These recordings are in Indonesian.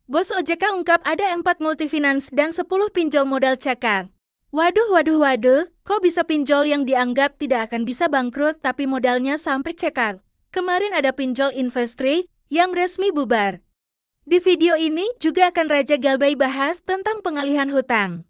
Bos OJK ungkap ada 4 multifinance dan 10 pinjol modal cekak. Waduh, kok bisa pinjol yang dianggap tidak akan bisa bangkrut tapi modalnya sampai cekak? Kemarin ada pinjol Investri yang resmi bubar. Di video ini juga akan Raja Galbay bahas tentang pengalihan hutang.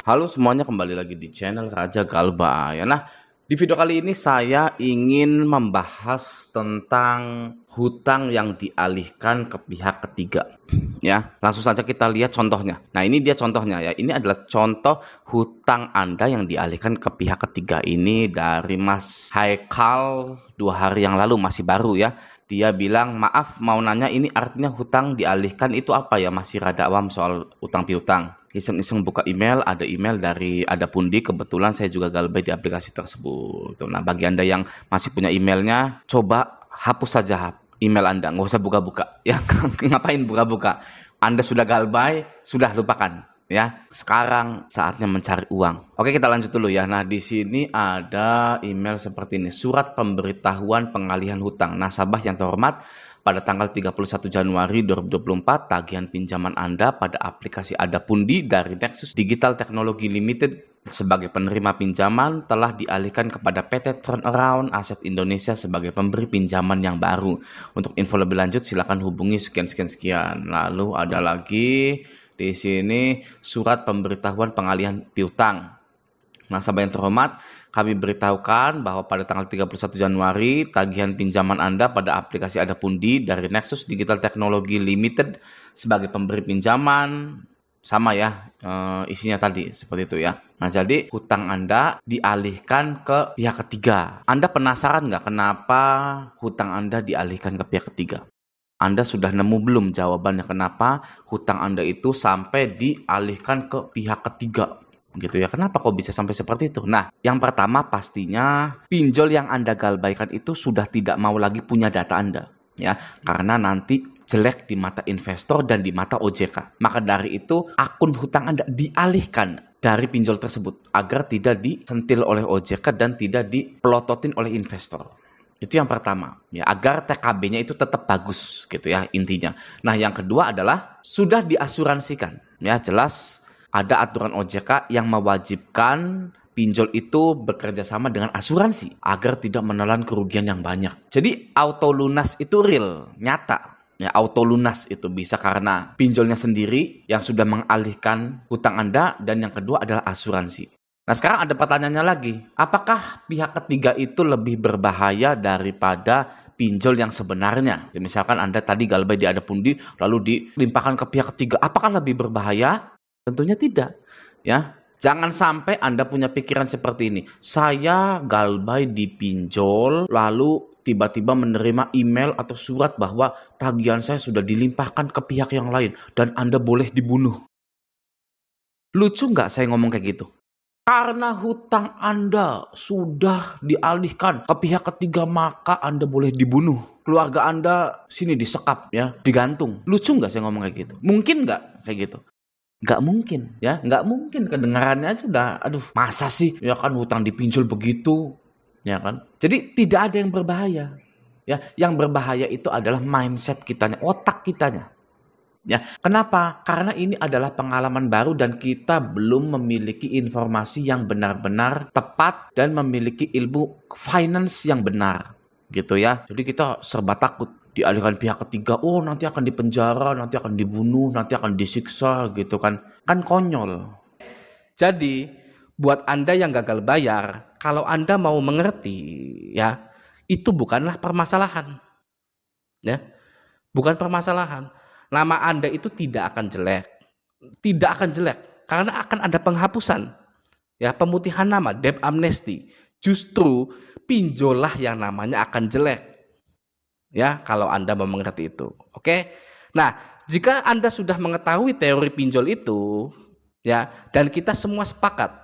Halo semuanya, kembali lagi di channel Raja Galbay. Nah, di video kali ini saya ingin membahas tentang hutang yang dialihkan ke pihak ketiga. Ya, langsung saja kita lihat contohnya. Nah, ini dia contohnya ya. Ini adalah contoh hutang Anda yang dialihkan ke pihak ketiga ini dari Mas Haikal 2 hari yang lalu, masih baru ya. Dia bilang, maaf mau nanya, ini artinya hutang dialihkan itu apa ya? Masih rada awam soal utang piutang. Iseng-iseng buka email, ada email dari Adapundi. Kebetulan saya juga galbay di aplikasi tersebut. Nah, bagi Anda yang masih punya emailnya, coba hapus saja email Anda, nggak usah buka-buka ya. Ngapain buka-buka? Anda sudah galbay, sudah lupakan ya. Sekarang saatnya mencari uang. Oke, kita lanjut dulu ya. Nah, di sini ada email seperti ini. Surat pemberitahuan pengalihan hutang. Nasabah yang terhormat, pada tanggal 31 Januari 2024, tagihan pinjaman Anda pada aplikasi Adapundi dari Nexus Digital Technology Limited sebagai penerima pinjaman telah dialihkan kepada PT Turnaround Aset Indonesia sebagai pemberi pinjaman yang baru. Untuk info lebih lanjut silakan hubungi sekian. Lalu ada lagi di sini surat pemberitahuan pengalihan piutang. Nasabah yang terhormat, kami beritahukan bahwa pada tanggal 31 Januari, tagihan pinjaman Anda pada aplikasi Adapundi dari Nexus Digital Technology Limited sebagai pemberi pinjaman, sama ya isinya tadi, seperti itu ya. Nah, jadi hutang Anda dialihkan ke pihak ketiga. Anda penasaran nggak kenapa hutang Anda dialihkan ke pihak ketiga? Anda sudah nemu belum jawabannya kenapa hutang Anda itu sampai dialihkan ke pihak ketiga? Gitu ya, kenapa kok bisa sampai seperti itu? Nah, yang pertama pastinya pinjol yang Anda galbaikan itu sudah tidak mau lagi punya data Anda ya, karena nanti jelek di mata investor dan di mata OJK. Maka dari itu akun hutang Anda dialihkan dari pinjol tersebut agar tidak disentil oleh OJK dan tidak dipelototin oleh investor. Itu yang pertama ya, agar TKB-nya itu tetap bagus gitu ya intinya. Nah, yang kedua adalah sudah diasuransikan ya, jelas ada aturan OJK yang mewajibkan pinjol itu bekerja sama dengan asuransi agar tidak menelan kerugian yang banyak. Jadi auto lunas itu real, nyata. Ya, auto lunas itu bisa karena pinjolnya sendiri yang sudah mengalihkan hutang Anda, dan yang kedua adalah asuransi. Nah, sekarang ada pertanyaannya lagi. Apakah pihak ketiga itu lebih berbahaya daripada pinjol yang sebenarnya? Ya, misalkan Anda tadi galbay di Adapundi lalu dilimpahkan ke pihak ketiga. Apakah lebih berbahaya? Tentunya tidak, ya. Jangan sampai Anda punya pikiran seperti ini. Saya galbay di pinjol, lalu tiba-tiba menerima email atau surat bahwa tagihan saya sudah dilimpahkan ke pihak yang lain dan Anda boleh dibunuh. Lucu nggak saya ngomong kayak gitu? Karena hutang Anda sudah dialihkan ke pihak ketiga, maka Anda boleh dibunuh. Keluarga Anda sini disekap ya, digantung. Lucu nggak saya ngomong kayak gitu? Mungkin nggak kayak gitu? Nggak mungkin ya, nggak mungkin. Kedengarannya aja udah, aduh masa sih ya kan hutang dipinjol begitu ya kan. Jadi tidak ada yang berbahaya ya. Yang berbahaya itu adalah mindset kitanya, otak kitanya ya. Kenapa? Karena ini adalah pengalaman baru dan kita belum memiliki informasi yang benar-benar tepat dan memiliki ilmu finance yang benar gitu ya. Jadi kita serba takut dialihkan pihak ketiga, oh nanti akan dipenjara, nanti akan dibunuh, nanti akan disiksa gitu kan. Kan konyol. Jadi buat Anda yang gagal bayar, kalau Anda mau mengerti ya, itu bukanlah permasalahan. Ya, bukan permasalahan. Nama Anda itu tidak akan jelek. Tidak akan jelek karena akan ada penghapusan. Ya, pemutihan nama, debt amnesty. Justru pinjollah yang namanya akan jelek. Ya, kalau Anda mau mengerti itu. Oke. Nah, jika Anda sudah mengetahui teori pinjol itu, ya, dan kita semua sepakat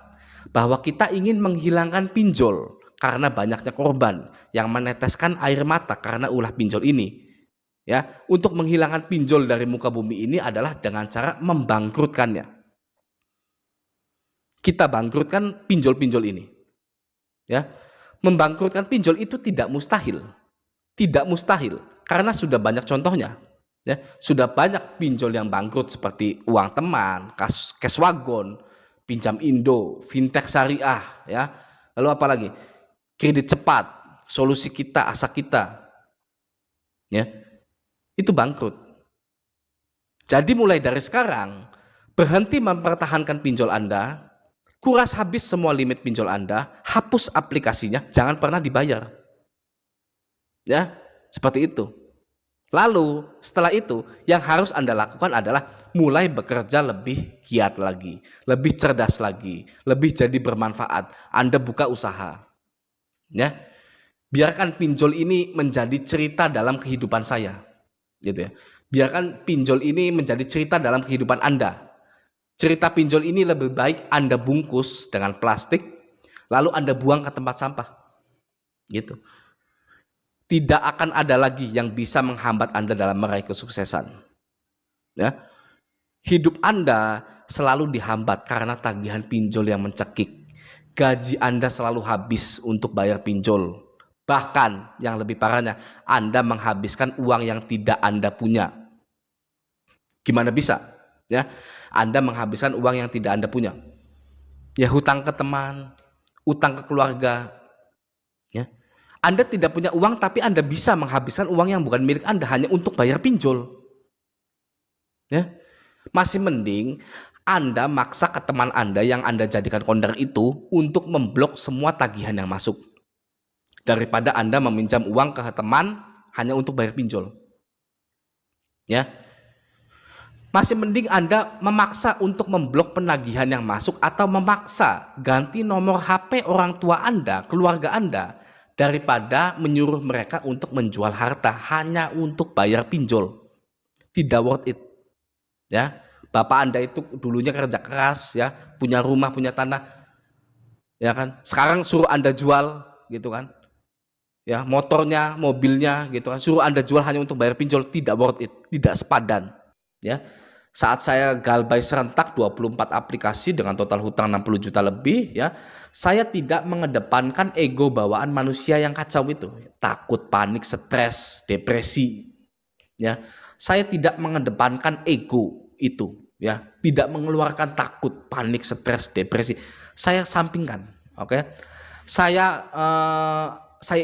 bahwa kita ingin menghilangkan pinjol karena banyaknya korban yang meneteskan air mata karena ulah pinjol ini. Ya, untuk menghilangkan pinjol dari muka bumi ini adalah dengan cara membangkrutkannya. Kita bangkrutkan pinjol-pinjol ini. Ya. membangkrutkan pinjol itu tidak mustahil. Tidak mustahil, karena sudah banyak contohnya. Ya, sudah banyak pinjol yang bangkrut seperti Uang Teman, Cashwagon, Pinjam Indo, Fintech Syariah, ya. Lalu apa lagi? Kredit Cepat, Solusi Kita, Asa Kita. Ya. Itu bangkrut. Jadi mulai dari sekarang, berhenti mempertahankan pinjol Anda, kuras habis semua limit pinjol Anda, hapus aplikasinya, jangan pernah dibayar. Ya, seperti itu. Lalu setelah itu yang harus Anda lakukan adalah mulai bekerja lebih giat lagi, lebih cerdas lagi, lebih jadi bermanfaat. Anda buka usaha. Ya. Biarkan pinjol ini menjadi cerita dalam kehidupan saya. Gitu ya. Biarkan pinjol ini menjadi cerita dalam kehidupan Anda. Cerita pinjol ini lebih baik Anda bungkus dengan plastik lalu Anda buang ke tempat sampah. Gitu. Tidak akan ada lagi yang bisa menghambat Anda dalam meraih kesuksesan. Ya. Hidup Anda selalu dihambat karena tagihan pinjol yang mencekik. Gaji Anda selalu habis untuk bayar pinjol. Bahkan yang lebih parahnya, Anda menghabiskan uang yang tidak Anda punya. Gimana bisa? Ya, Anda menghabiskan uang yang tidak Anda punya. Ya, hutang ke teman, utang ke keluarga. Ya. Anda tidak punya uang tapi Anda bisa menghabiskan uang yang bukan milik Anda hanya untuk bayar pinjol. Ya. Masih mending Anda maksa ke teman Anda yang Anda jadikan kondar itu untuk memblok semua tagihan yang masuk. Daripada Anda meminjam uang ke teman hanya untuk bayar pinjol. Ya. Masih mending Anda memaksa untuk memblok penagihan yang masuk atau memaksa ganti nomor HP orang tua Anda, keluarga Anda, daripada menyuruh mereka untuk menjual harta hanya untuk bayar pinjol. Tidak worth it. Ya, bapak Anda itu dulunya kerja keras, ya, punya rumah, punya tanah, ya kan. Sekarang suruh Anda jual, gitu kan. Ya, motornya, mobilnya, gitu kan. Suruh Anda jual hanya untuk bayar pinjol, tidak worth it, tidak sepadan. Ya, saat saya galbay serentak 24 aplikasi dengan total hutang 60 juta lebih, ya, saya tidak mengedepankan ego bawaan manusia yang kacau itu, takut, panik, stres, depresi. Ya, saya tidak mengedepankan ego itu, ya, tidak mengeluarkan takut, panik, stres, depresi. Saya sampingkan, oke? Saya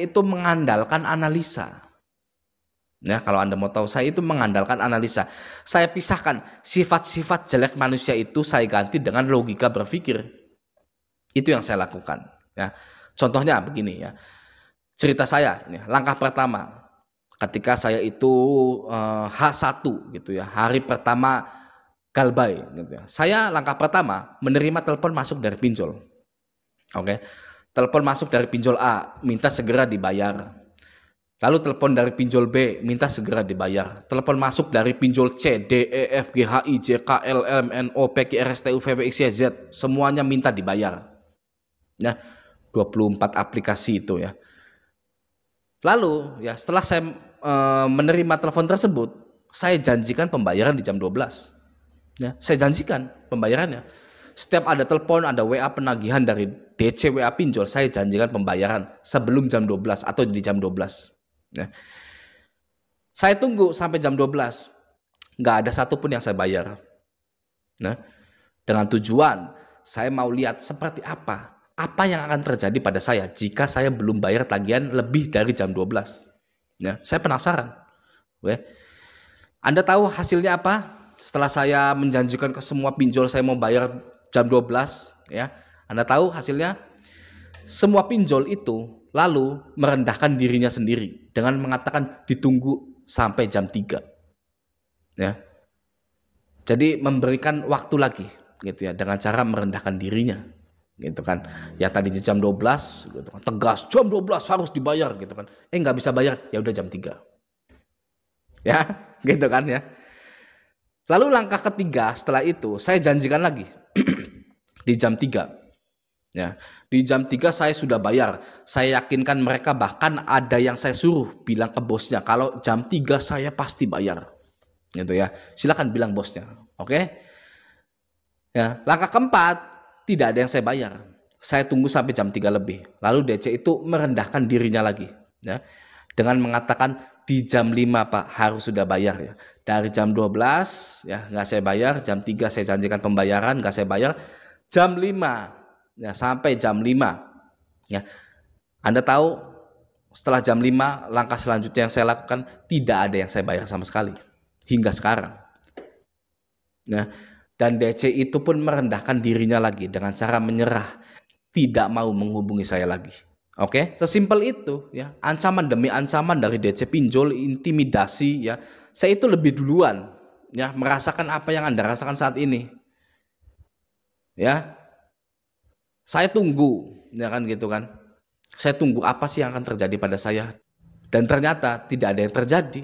itu mengandalkan analisa. Ya, kalau Anda mau tahu, saya itu mengandalkan analisa. Saya pisahkan sifat-sifat jelek manusia itu, saya ganti dengan logika berpikir. Itu yang saya lakukan. Ya, contohnya begini, ya. Cerita saya, ini, langkah pertama, ketika saya itu H1 gitu ya, hari pertama galbay gitu ya. Saya langkah pertama menerima telepon masuk dari pinjol. Oke. Telepon masuk dari pinjol A, minta segera dibayar. Lalu telepon dari pinjol B, minta segera dibayar. Telepon masuk dari pinjol C, D, E, F, G, H, I, J, K, L, M, N, O, P, Q, R, S, T, U, V, W, X, Y, Z. Semuanya minta dibayar. Ya, 24 aplikasi itu, ya. Lalu, ya, setelah saya menerima telepon tersebut, saya janjikan pembayaran di jam 12. Ya, saya janjikan pembayarannya. Setiap ada telepon, ada WA penagihan dari DC WA pinjol, saya janjikan pembayaran sebelum jam 12 atau di jam 12. Ya. Saya tunggu sampai jam 12. Nggak ada satupun yang saya bayar. Nah, dengan tujuan saya mau lihat seperti apa yang akan terjadi pada saya jika saya belum bayar tagihan lebih dari jam 12. Ya, saya penasaran. Oke. Anda tahu hasilnya apa? Setelah saya menjanjikan ke semua pinjol saya mau bayar jam 12, ya. Anda tahu hasilnya? Semua pinjol itu lalu merendahkan dirinya sendiri dengan mengatakan ditunggu sampai jam 3. Ya. Jadi memberikan waktu lagi gitu ya, dengan cara merendahkan dirinya. Gitu kan. Ya tadinya jam 12 gitu kan, tegas jam 12 harus dibayar gitu kan. Nggak bisa bayar, ya udah jam 3. Ya, gitu kan ya. Lalu langkah ketiga setelah itu saya janjikan lagi di jam 3. Ya, di jam 3 saya sudah bayar. Saya yakinkan mereka, bahkan ada yang saya suruh bilang ke bosnya kalau jam 3 saya pasti bayar. Gitu ya. Silakan bilang bosnya. Oke? Ya, langkah keempat, tidak ada yang saya bayar. Saya tunggu sampai jam 3 lebih. Lalu DC itu merendahkan dirinya lagi, ya, dengan mengatakan di jam 5 Pak harus sudah bayar ya. Dari jam 12 ya nggak saya bayar, jam 3 saya janjikan pembayaran nggak saya bayar, jam 5 ya sampai jam 5 ya. Anda tahu setelah jam 5 langkah selanjutnya yang saya lakukan tidak ada yang saya bayar sama sekali hingga sekarang. Ya. Dan DC itu pun merendahkan dirinya lagi dengan cara menyerah, tidak mau menghubungi saya lagi. Oke, sesimpel itu ya. Ancaman demi ancaman dari DC pinjol, intimidasi ya. Saya itu lebih duluan ya merasakan apa yang Anda rasakan saat ini. Ya. Saya tunggu, ya kan gitu kan. Saya tunggu apa sih yang akan terjadi pada saya. Dan ternyata tidak ada yang terjadi.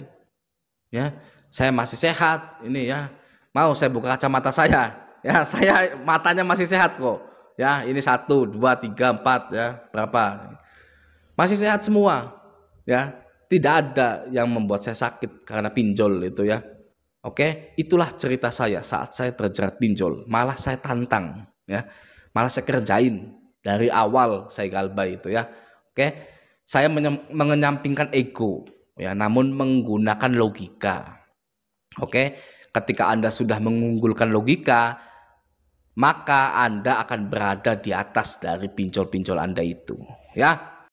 Ya, saya masih sehat ini ya. Mau saya buka kacamata saya. Ya, saya matanya masih sehat kok. Ya, ini 1, 2, 3, 4 ya, berapa? Masih sehat semua. Ya, tidak ada yang membuat saya sakit karena pinjol itu ya. Oke, itulah cerita saya saat saya terjerat pinjol. Malah saya tantang ya. Malah saya kerjain dari awal saya galbah itu ya. Oke, saya mengenyampingkan ego ya, namun menggunakan logika. Oke, ketika Anda sudah mengunggulkan logika, maka Anda akan berada di atas dari pinjol-pinjol Anda itu ya.